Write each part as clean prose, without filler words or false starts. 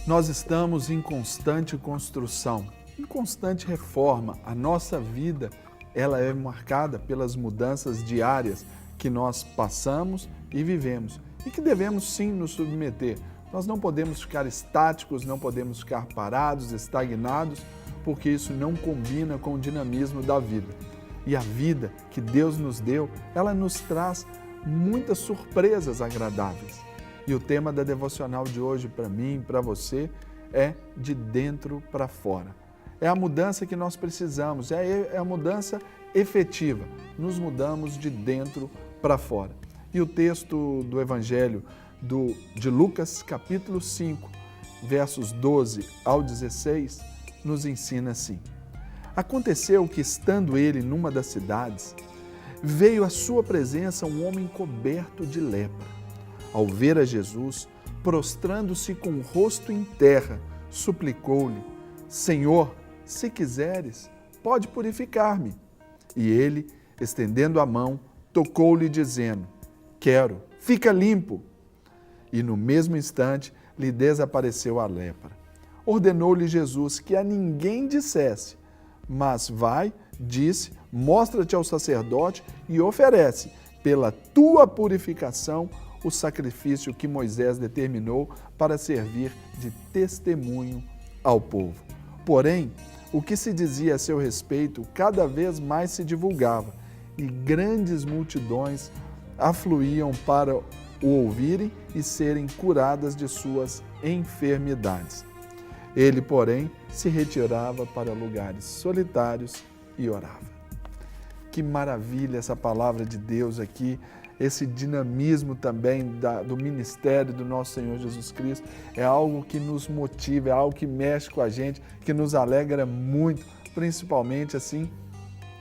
Nós estamos em constante construção, em constante reforma. A nossa vida, ela é marcada pelas mudanças diárias que nós passamos e vivemos e que devemos sim nos submeter. Nós não podemos ficar estáticos, não podemos ficar parados, estagnados, porque isso não combina com o dinamismo da vida. E a vida que Deus nos deu, ela nos traz muitas surpresas agradáveis. E o tema da devocional de hoje para mim, para você, é de dentro para fora. É a mudança que nós precisamos, é a mudança efetiva. Nos mudamos de dentro para fora. E o texto do Evangelho de Lucas, capítulo 5, versos 12 ao 16, nos ensina assim. Aconteceu que, estando ele numa das cidades, veio à sua presença um homem coberto de lepra. Ao ver a Jesus, prostrando-se com o rosto em terra, suplicou-lhe: Senhor, se quiseres, pode purificar-me. E ele, estendendo a mão, tocou-lhe, dizendo: Quero, fica limpo. E no mesmo instante lhe desapareceu a lepra. Ordenou-lhe Jesus que a ninguém dissesse, mas vai, disse, mostra-te ao sacerdote e oferece, pela tua purificação, o sacrifício que Moisés determinou para servir de testemunho ao povo. Porém, o que se dizia a seu respeito cada vez mais se divulgava, e grandes multidões afluíam para o ouvirem e serem curadas de suas enfermidades. Ele, porém, se retirava para lugares solitários e orava. Que maravilha essa palavra de Deus aqui, esse dinamismo também do ministério do nosso Senhor Jesus Cristo. É algo que nos motiva, é algo que mexe com a gente, que nos alegra muito, principalmente assim,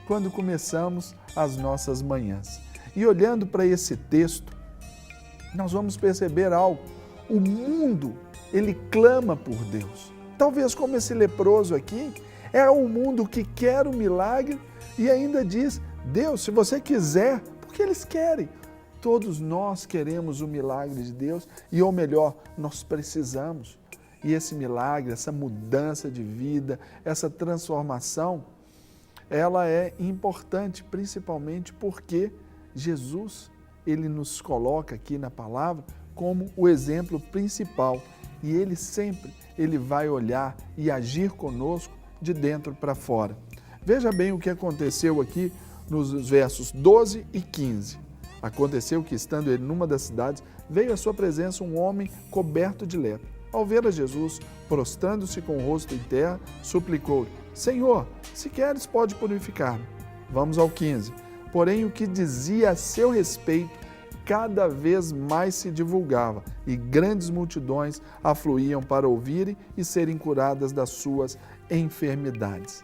quando começamos as nossas manhãs. E olhando para esse texto, nós vamos perceber algo. O mundo, ele clama por Deus. Talvez como esse leproso aqui, é um mundo que quer o milagre e ainda diz: Deus, se você quiser, porque eles querem. Todos nós queremos o milagre de Deus e, ou melhor, nós precisamos. E esse milagre, essa mudança de vida, essa transformação, ela é importante principalmente porque Jesus, ele nos coloca aqui na palavra como o exemplo principal. E ele sempre, ele vai olhar e agir conosco de dentro para fora. Veja bem o que aconteceu aqui nos versos 12 e 15. Aconteceu que, estando ele numa das cidades, veio à sua presença um homem coberto de lepra. Ao ver a Jesus, prostrando-se com o rosto em terra, suplicou-lhe: Senhor, se queres, pode purificar-me. Vamos ao 15. Porém, o que dizia a seu respeito cada vez mais se divulgava, e grandes multidões afluíam para ouvirem e serem curadas das suas enfermidades.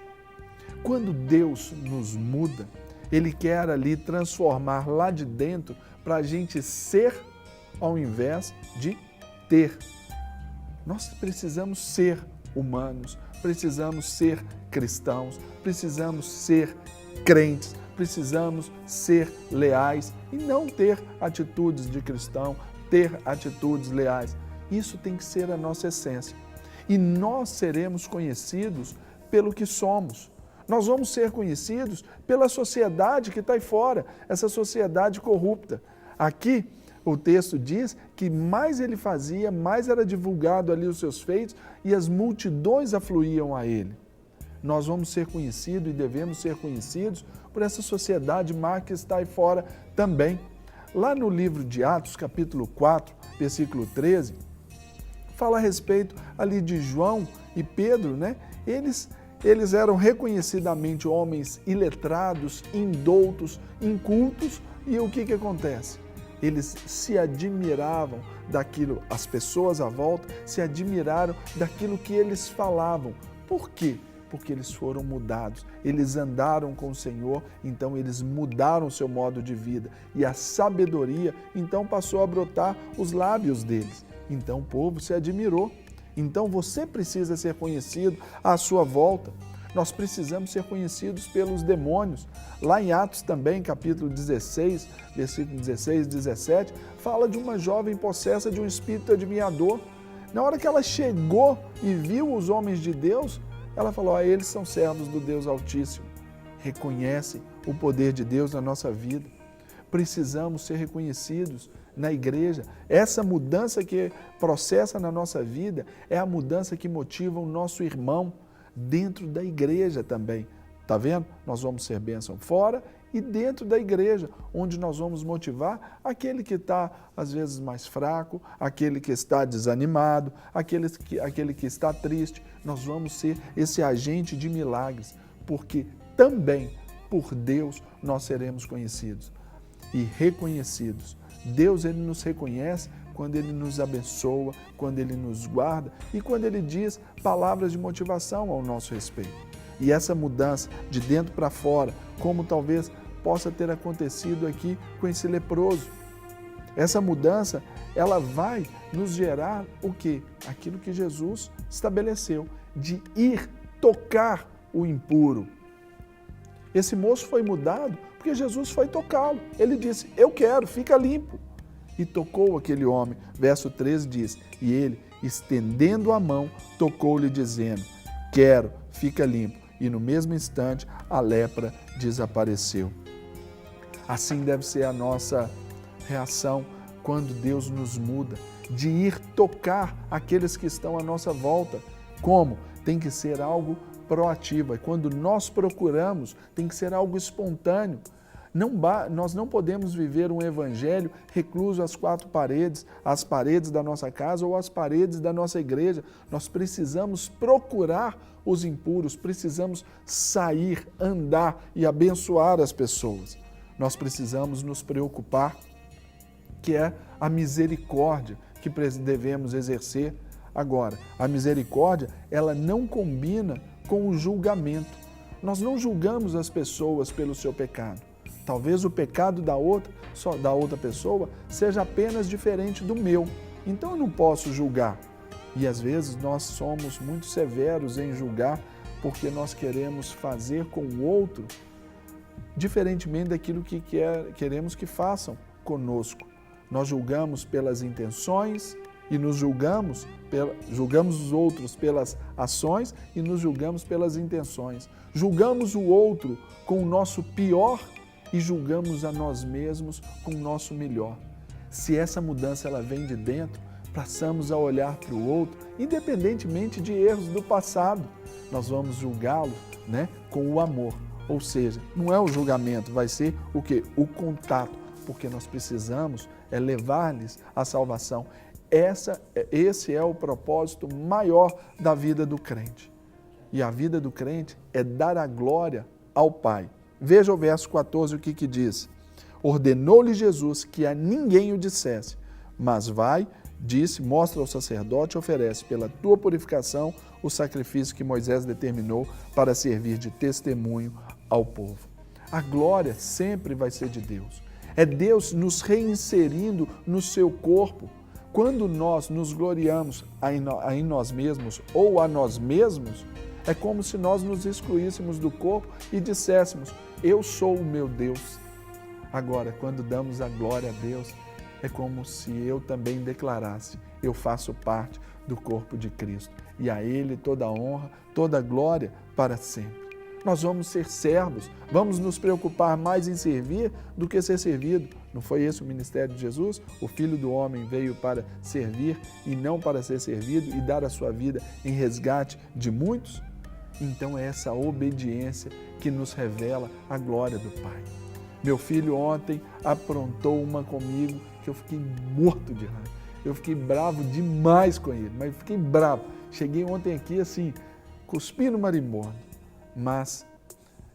Quando Deus nos muda, Ele quer ali transformar lá de dentro para a gente ser ao invés de ter. Nós precisamos ser humanos, precisamos ser cristãos, precisamos ser crentes, precisamos ser leais e não ter atitudes de cristão, ter atitudes leais. Isso tem que ser a nossa essência. E nós seremos conhecidos pelo que somos. Nós vamos ser conhecidos pela sociedade que está aí fora, essa sociedade corrupta. Aqui, o texto diz que mais ele fazia, mais era divulgado ali os seus feitos e as multidões afluíam a ele. Nós vamos ser conhecidos e devemos ser conhecidos por essa sociedade má que está aí fora também. Lá no livro de Atos, capítulo 4, versículo 13, fala a respeito ali de João e Pedro, né? Eles eram reconhecidamente homens iletrados, indoutos, incultos, e o que acontece? Eles se admiravam daquilo, as pessoas à volta se admiraram daquilo que eles falavam. Por quê? Porque eles foram mudados, eles andaram com o Senhor, então eles mudaram o seu modo de vida. E a sabedoria, então, passou a brotar os lábios deles. Então o povo se admirou. Então você precisa ser conhecido à sua volta. Nós precisamos ser conhecidos pelos demônios. Lá em Atos também, capítulo 16, versículo 16 e 17, fala de uma jovem possessa de um espírito adivinhador. Na hora que ela chegou e viu os homens de Deus, ela falou, eles são servos do Deus Altíssimo. Reconhece o poder de Deus na nossa vida. Precisamos ser reconhecidos na igreja. Essa mudança que processa na nossa vida é a mudança que motiva o nosso irmão dentro da igreja também. Está vendo? Nós vamos ser bênção fora e dentro da igreja, onde nós vamos motivar aquele que está, às vezes, mais fraco, aquele que está desanimado, aquele que está triste. Nós vamos ser esse agente de milagres, porque também por Deus nós seremos conhecidos e reconhecidos. Deus, Ele nos reconhece quando Ele nos abençoa, quando Ele nos guarda e quando Ele diz palavras de motivação ao nosso respeito. E essa mudança de dentro para fora, como talvez possa ter acontecido aqui com esse leproso. Essa mudança, ela vai nos gerar o quê? Aquilo que Jesus estabeleceu, de ir tocar o impuro. Esse moço foi mudado porque Jesus foi tocá-lo. Ele disse, eu quero, fica limpo. E tocou aquele homem. Verso 13 diz, e ele, estendendo a mão, tocou-lhe dizendo, quero, fica limpo. E no mesmo instante, a lepra desapareceu. Assim deve ser a nossa reação quando Deus nos muda, de ir tocar aqueles que estão à nossa volta. Como? Tem que ser algo proativo. E quando nós procuramos, tem que ser algo espontâneo. Nós não podemos viver um evangelho recluso às quatro paredes, às paredes da nossa casa ou às paredes da nossa igreja. Nós precisamos procurar os impuros, precisamos sair, andar e abençoar as pessoas. Nós precisamos nos preocupar, que é a misericórdia que devemos exercer. Agora, a misericórdia, ela não combina com o julgamento. Nós não julgamos as pessoas pelo seu pecado. Talvez o pecado da outra pessoa seja apenas diferente do meu. Então eu não posso julgar. E às vezes nós somos muito severos em julgar porque nós queremos fazer com o outro diferentemente daquilo que queremos que façam conosco. Nós julgamos pelas intenções e nos julgamos os outros pelas ações e nos julgamos pelas intenções. Julgamos o outro com o nosso pior e julgamos a nós mesmos com o nosso melhor. Se essa mudança ela vem de dentro, passamos a olhar para o outro, independentemente de erros do passado, nós vamos julgá-lo, com o amor. Ou seja, não é o julgamento, vai ser o quê? O contato, porque nós precisamos levar-lhes a salvação. Esse é o propósito maior da vida do crente. E a vida do crente é dar a glória ao Pai. Veja o verso 14, o que diz. Ordenou-lhe Jesus que a ninguém o dissesse, mas vai, disse, mostra ao sacerdote e oferece pela tua purificação o sacrifício que Moisés determinou para servir de testemunho ao povo. A glória sempre vai ser de Deus. É Deus nos reinserindo no seu corpo. Quando nós nos gloriamos em nós mesmos ou a nós mesmos, é como se nós nos excluíssemos do corpo e disséssemos, eu sou o meu Deus. Agora, quando damos a glória a Deus, é como se eu também declarasse, eu faço parte do corpo de Cristo. E a Ele toda a honra, toda a glória para sempre. Nós vamos ser servos, vamos nos preocupar mais em servir do que ser servido. Não foi esse o ministério de Jesus? O Filho do Homem veio para servir e não para ser servido e dar a sua vida em resgate de muitos? Então é essa obediência que nos revela a glória do Pai. Meu filho ontem aprontou uma comigo que eu fiquei morto de raiva. Eu fiquei bravo demais com ele, mas fiquei bravo. Cheguei ontem aqui assim, cuspindo marimbondo. Mas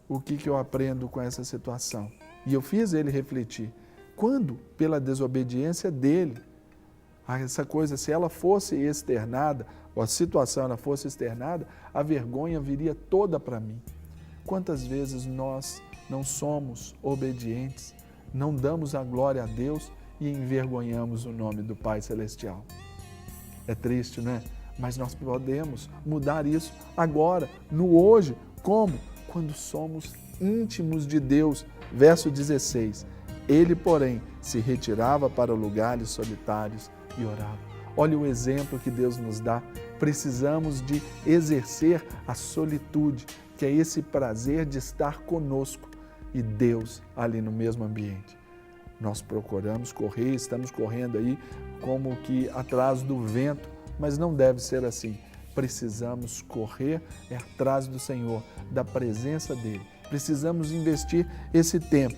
o que eu aprendo com essa situação? E eu fiz ele refletir. Quando, pela desobediência dele, essa coisa, se ela fosse externada, ou a situação ela fosse externada, a vergonha viria toda para mim. Quantas vezes nós não somos obedientes, não damos a glória a Deus e envergonhamos o nome do Pai Celestial? É triste, né? Mas nós podemos mudar isso agora, no hoje. Como? Quando somos íntimos de Deus. Verso 16. Ele, porém, se retirava para lugares solitários e orava. Olha o exemplo que Deus nos dá. Precisamos de exercer a solitude, que é esse prazer de estar conosco e Deus ali no mesmo ambiente. Nós procuramos correr, estamos correndo aí como que atrás do vento, mas não deve ser assim. Precisamos correr atrás do Senhor, da presença dEle. Precisamos investir esse tempo,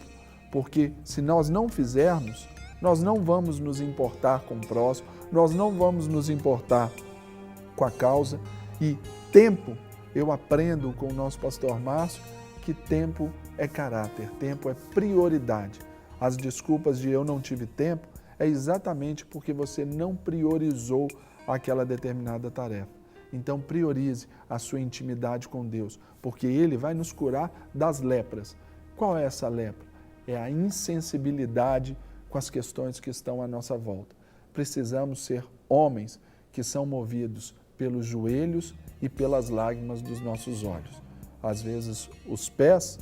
porque se nós não fizermos, nós não vamos nos importar com o próximo, nós não vamos nos importar com a causa. E tempo, eu aprendo com o nosso pastor Márcio, que tempo é caráter, tempo é prioridade. As desculpas de eu não tive tempo é exatamente porque você não priorizou aquela determinada tarefa. Então priorize a sua intimidade com Deus, porque Ele vai nos curar das lepras. Qual é essa lepra? É a insensibilidade com as questões que estão à nossa volta. Precisamos ser homens que são movidos pelos joelhos e pelas lágrimas dos nossos olhos. Às vezes os pés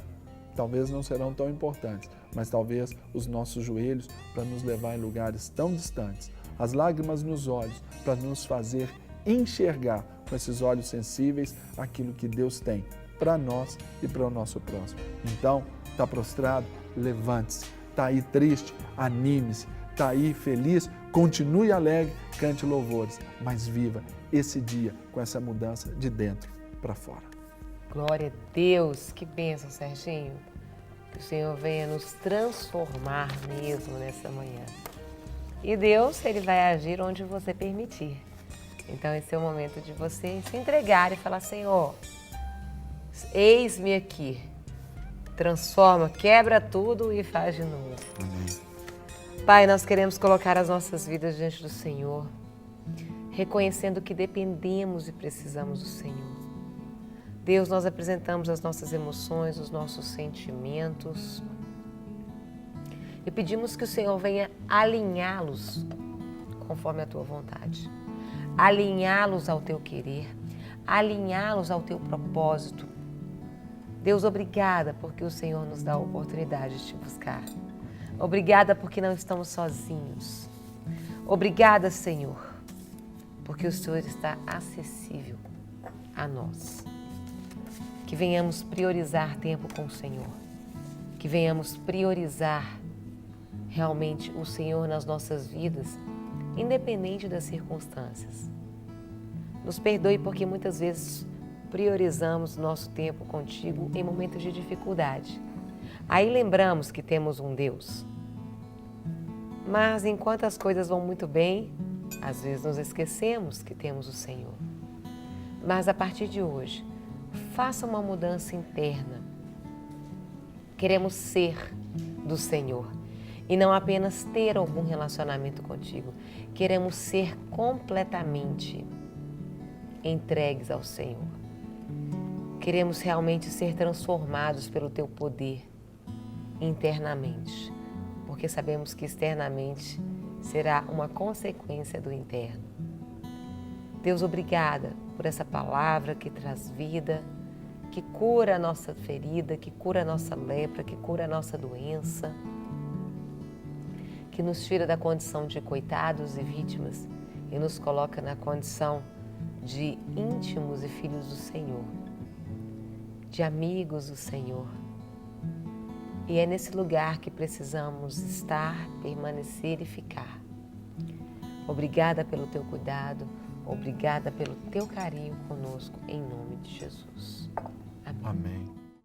talvez não serão tão importantes, mas talvez os nossos joelhos para nos levar em lugares tão distantes. As lágrimas nos olhos para nos fazer enxergar com esses olhos sensíveis aquilo que Deus tem para nós e para o nosso próximo. Então, está prostrado? Levante-se. Está aí triste? Anime-se. Está aí feliz? Continue alegre, cante louvores, mas viva esse dia com essa mudança de dentro para fora. Glória a Deus, que bênção, Serginho. Que o Senhor venha nos transformar mesmo nessa manhã. E Deus, Ele vai agir onde você permitir. Então esse é o momento de você se entregar e falar, Senhor, eis-me aqui. Transforma, quebra tudo e faz de novo. Amém. Pai, nós queremos colocar as nossas vidas diante do Senhor, reconhecendo que dependemos e precisamos do Senhor. Deus, nós apresentamos as nossas emoções, os nossos sentimentos e pedimos que o Senhor venha alinhá-los conforme a Tua vontade, alinhá-los ao Teu querer, alinhá-los ao Teu propósito. Deus, obrigada porque o Senhor nos dá a oportunidade de Te buscar. Obrigada porque não estamos sozinhos. Obrigada, Senhor, porque o Senhor está acessível a nós. Que venhamos priorizar tempo com o Senhor. Que venhamos priorizar realmente o Senhor nas nossas vidas, independente das circunstâncias. Nos perdoe porque muitas vezes priorizamos nosso tempo contigo em momentos de dificuldade. Aí lembramos que temos um Deus. Mas enquanto as coisas vão muito bem, às vezes nos esquecemos que temos o Senhor. Mas a partir de hoje, faça uma mudança interna. Queremos ser do Senhor e não apenas ter algum relacionamento contigo. Queremos ser completamente entregues ao Senhor. Queremos realmente ser transformados pelo Teu poder internamente, porque sabemos que externamente será uma consequência do interno. Deus, obrigada por essa palavra que traz vida, que cura a nossa ferida, que cura a nossa lepra, que cura a nossa doença, que nos tira da condição de coitados e vítimas e nos coloca na condição de íntimos e filhos do Senhor, de amigos do Senhor. E é nesse lugar que precisamos estar, permanecer e ficar. Obrigada pelo Teu cuidado, obrigada pelo Teu carinho conosco, em nome de Jesus. Amém. Amém.